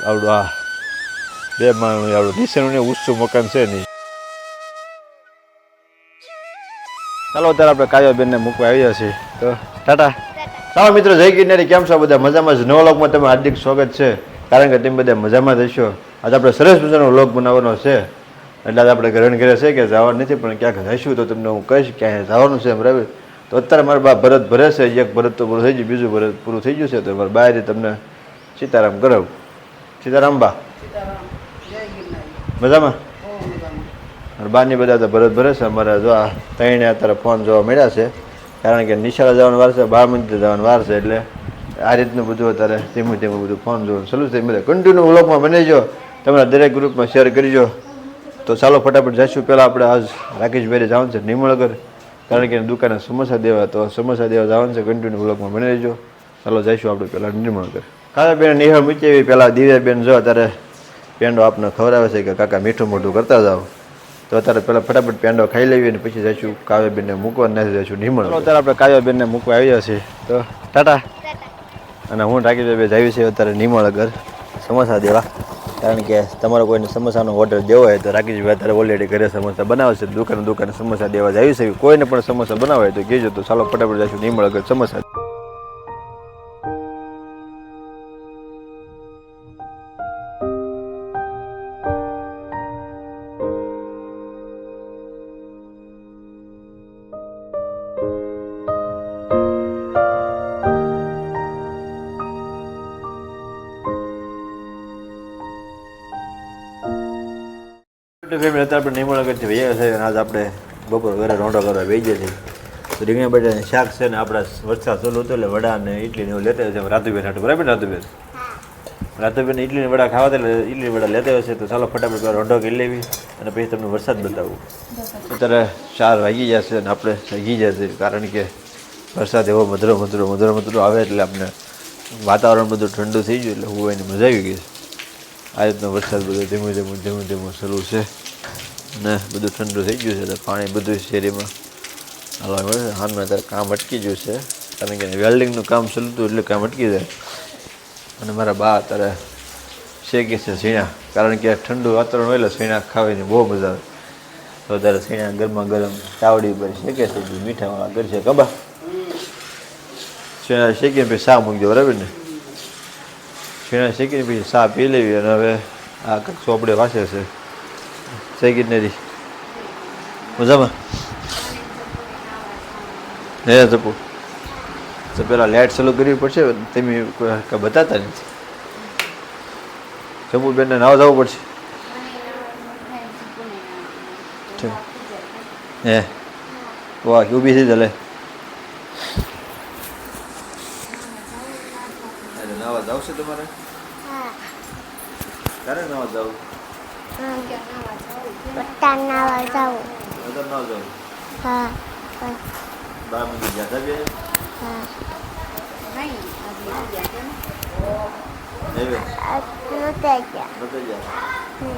આવડું આ 2 માળનું આવડું નીચેનું ને ઊંચું મકાન છે નહીં. ચાલો અત્યારે આપણે કાવ્યાબેનને મૂકવા આવ્યા છીએ તો ટાટા. ચાલો મિત્રો, જય ગિરનારી. કેમ છો બધા? મજામાં જ. નવા વ્લોગમાં તમે હાર્દિક સ્વાગત છે, કારણ કે તમે બધા મજામાં જ હશો. આજે આપણે સરસ મજાનો વ્લોગ બનાવવાનો છે, એટલે આજે આપણે ઘરે ઘરે છે કે જવાનું નથી, પણ ક્યાંક જઈશું તો તમને હું કહીશ ક્યાંય જવાનું છે બરાબર. તો અત્યારે મારા બા ભરત ભરે છે, એક ભરત તો પૂરું થઈ ગયું, બીજું ભરત પૂરું થઈ ગયું છે, તો મારા બાએ તમને સીતારામ કરાવું. સીતારામ બા. મજામાં? બારની બધા તો ભરત ભરે છે. અમારે જો આ ત્રણે અત્યારે ફોન જોવા મળ્યા છે, કારણ કે નિશાળે જવાનું વાર છે, 12 મિનિટ જવાનું વાર છે, એટલે આ રીતનું બધું અત્યારે ધીમું ધીમું બધું ફોન જોવાનું ચાલુ છે. બધા કન્ટિન્યુ વ્લોગમાં બનાવીજો, તમારા દરેક ગ્રુપમાં શેર કરજો. તો ચાલો ફટાફટ જઈશું. પહેલાં આપણે આજ રાકેશભાઈ જવાનું છે નિમળગર, કારણ કે દુકાને સમોસા દેવા, તો સમોસા દેવા જવાનું છે. કન્ટિન્યુ વ્લોગમાં બની રહેજો. ચાલો જઈશું આપણે પહેલાં નિમળગર. કાકાબેન નિહાળ મૂકી એવી પહેલાં દિવ્યાબેન જો અત્યારે પેંડો આપને ખવડાવે છે કે કાકા મીઠું મોઢું કરતા જાઓ. તો અત્યારે પહેલાં ફટાફટ પેંડો ખાઈ લેવી અને પછી જઈશું કાવ્યાબેનને મૂકવા, નથી જઈશું નિમળ. અત્યારે આપણે કાવ્યાબેનને મૂકવા આવ્યા છીએ તો ટાટા. અને હું રાકેશભાઈ જાવી છે અત્યારે નિમળગર સમોસા દેવા, કારણ કે તમારો કોઈને સમોસાનો ઓર્ડર દેવો હોય તો રાકેશભાઈ અત્યારે ઓલરેડી ઘરે સમોસા બનાવે છે. દુકાને સમોસા દેવા જાવી છે. કોઈને પણ સમોસા બનાવે હોય તો કહેજો. તો ચાલો ફટાફટ જઈશું નિમળગર સમોસા. ફેમિલી અત્યારે આપણે નિમળગરથી વૈયા છે, અને આજ આપણે બપોર ઘરે રોંઢો કરવા વહી જાય છે. તો રીંગણા બટાકાનું શાક છે ને આપણા વરસાદ ચાલુ હતો એટલે વડા અને ઇડલીને એવું લેતા હોય છે રાતુબેન હાટું, બરાબર ને રાતુબેન? રાતુબેન ઇડલીને વડા ખાવા એટલે ઇડલી વડા લેતા હોય છે. તો ચાલો ફટાફટ રોંઢો કરી લેવી અને પછી તમને વરસાદ બતાવું. અત્યારે 4 વાગી જશે અને આપણે જાગી જશે, કારણ કે વરસાદ એવો મધુરો આવે એટલે આપણે વાતાવરણ બધું ઠંડુ થઈ ગયું, એટલે હોવાની મજા આવી ગઈ. આ રીતનો વરસાદ બધો ધીમું શરૂ છે ને બધું ઠંડુ થઈ ગયું છે, એટલે પાણી બધું શેરીમાં હાલવા મળે છે. હાલમાં અત્યારે કામ અટકી ગયું છે, કારણ કે વેલ્ડિંગનું કામ ચાલતું એટલે કામ અટકી જાય. અને મારા બા અત્યારે શેકે છે સીણા, કારણ કે ઠંડુ વાતાવરણ હોય એટલે સીણા ખાવાની બહુ મજા આવે. તો અત્યારે સીણા ગરમા ગરમ તાવડી પર શેકે છે, મીઠાવાળા કરશે કબા. સીણા શેકીને પછી સા મૂકી દો, બરાબર ને? સીણા શેકીને પછી સા પી લેવી. અને હવે આ કંઈક ચોપડે વાંચે છે. જય ગિરનારી. મજામાં? હે જપુ તો પેલા લાઇટ ચાલુ કરવી પડશે, તમે કંઈ બતાતા નથી. જમ્મુબેનને નાવા જવું પડશે. હે વાહ, ઊભી થઈ ચાલે. નાવા જાવ છે તમારે? ક્યારે નાવા જાવ? નાવા જાઉં. નાવા જાવ? હા. 12 મિનિટ ગયા હતા બે? હા. નહોતા ગયા.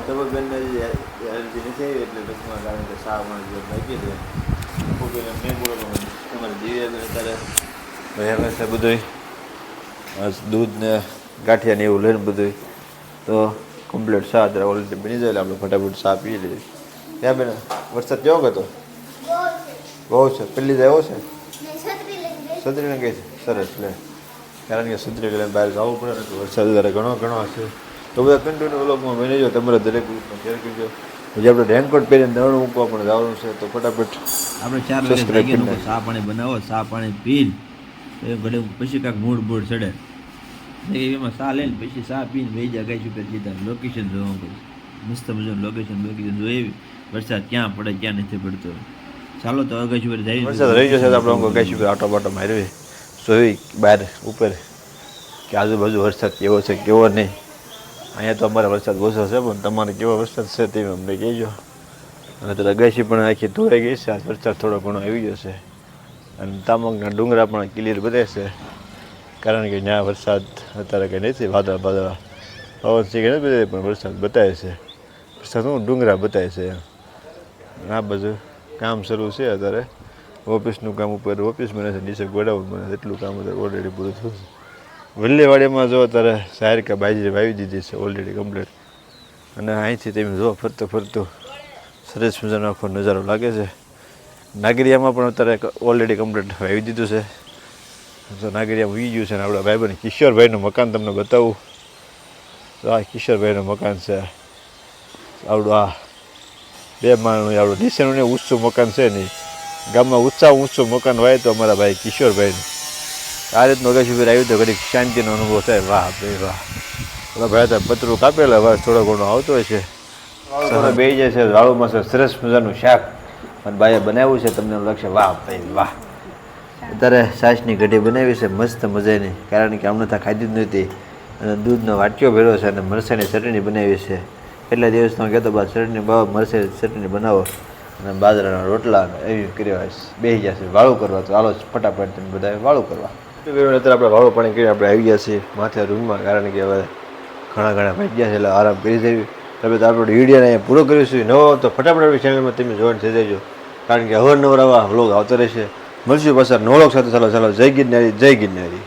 તમે બેનને એલર્જી નથી આવી એટલે ટૂંકમાં, કારણ કે શામાં જે નાખી દે મેં બોલો તમારે દિવ્યાબેન અત્યારે હવે છે બધું દૂધ ને ગાંઠિયા ને એવું લઈને બધું તો કમ્પ્લીટ શા અત્યારે ઓલરેડી બની જાય, એટલે આપણે ફટાફટ શા પી લઈએ. ત્યાં બેન વરસાદ કેવો હતો? બહુ છે. પેલી જ આવ્યો છે છત્રીને કહે છે. સરસ લે, કારણ કે છત્રી લઈને બહાર જવું પડે ને, તો વરસાદ અત્યારે ઘણો હશે. તો બધા કન્ટિન્યુ વ્લોગમાં બની જાઓ, તમારા દરેક ગ્રુપમાં શેર કરજો. પછી આપણે રેનકોટ પહેરીને દવણ મૂકવા પણ જવાનું છે, તો ફટાફટ આપણે 4 વાગે ચા પાણી બનાવો, ચા પાણી પીને એ ઘડે પછી કાંઈક મૂડ ચડે એમાં ચા લઈને પછી ચા પીને વહી જાય ગાય super સીધા લોકેશન જોવા પડે. મસ્ત મજાનું લોકેશન જોઈ વરસાદ ક્યાં પડે ક્યાં નથી પડતો. ચાલો તો ગાય super જઈ વરસાદ રહી જશે તો આપણે ગાય super આટો બાટો મારવી જોઈ બહાર ઉપર કે આજુબાજુ વરસાદ કેવો છે કેવો નહીં. અહીંયા તો અમારે વરસાદ ઓછો છે, પણ તમારે કેવો વરસાદ છે તે અમને કહેજો. અને તો અગાસી પણ આખી ધોવાઈ ગઈ છે. આ વરસાદ થોડો ઘણો આવી જશે, અને તામંગના ડુંગરા પણ ક્લિયર બધે છે, કારણ કે ત્યાં વરસાદ અત્યારે કંઈ નથી. વાદળા પવન છે કે નથી બધે, પણ વરસાદ બતાવે છે. વરસાદ શું ડુંગરા બતાવે છે. આ બધું કામ શરૂ છે અત્યારે. ઓફિસનું કામ ઉપર ઓફિસ બને છે, નીચે ગોડાઉન બને છે, એટલું કામ અત્યારે ઓલરેડી પૂરું થયું છે. વલ્લેવાડીમાં જો ત્યારે સાયરિકા બાજરી વાવી દીધી છે ઓલરેડી કમ્પ્લીટ. અને અહીંથી તમે જો ફરતો ફરતો સરસ મજાનો આખો નજારો લાગે છે. નાગરિયામાં પણ અત્યારે ઓલરેડી કમ્પ્લીટ વાવી દીધું છે. તો નાગરિયામાં ઉઈ ગયું છે ને આપણા ભાઈબંધ કિશોરભાઈનું મકાન તમને બતાવું. તો આ કિશોરભાઈનું મકાન છે આવડું. આ 2 માળનું આવડું ડીસેનું ને ઊંચું મકાન છે નહીં. ગામમાં ઊંચું મકાન હોય તો અમારા ભાઈ કિશોરભાઈનું આ રીતનું અગાશી પર આવ્યું તો ઘડીક શાંતિનો અનુભવ થાય. વાહ ભાઈ વાહ. ઓલા ભાઈ તો પતરું કાપેલા અવાજ થોડો ઘણો આવતો હોય છે. બે જાય છે વાળુમાં છે સરસ મજાનું શાક અને ભાઈએ બનાવ્યું છે. તમને એવું લાગશે વાહ ભાઈ વાહ. અત્યારે છાશની કઢી બનાવી છે મસ્ત મજાની, કારણ કે અમને ત્યાં ખાધી જ નહોતી. અને દૂધનો વાટક્યો ભર્યો છે અને મરચાંની ચટણી બનાવી છે. એટલા દિવસનો કહેતો બા ચટણી મરચાંની ચટણી બનાવો અને બાજરાના રોટલા એવી કર્યા બેસી ગયા છે વાળું કરવા. તો હાલો ફટાફટ તમે બધા વાળું કરવા. અત્યારે આપણે વાળું પાણી કરીને આપણે આવી ગયા છીએ માથે રૂમમાં, કારણ કે હવે ઘણા ભાઈ ગયા છે એટલે આરામ કરી દેવી. તમે તો આપણે વિડીયોને અહીંયા પૂરો કરીશું. નવો તો ફટાફટ આપણી ચેનલમાં તમે જોઈન થઈ જજો, કારણ કે અવારનવાર આવા વ્લોગ આવતા રહેશે. મળશું પાછા નવો વ્લોગ સાથે. ચાલો જય ગિરનારી, જય ગિરનારી.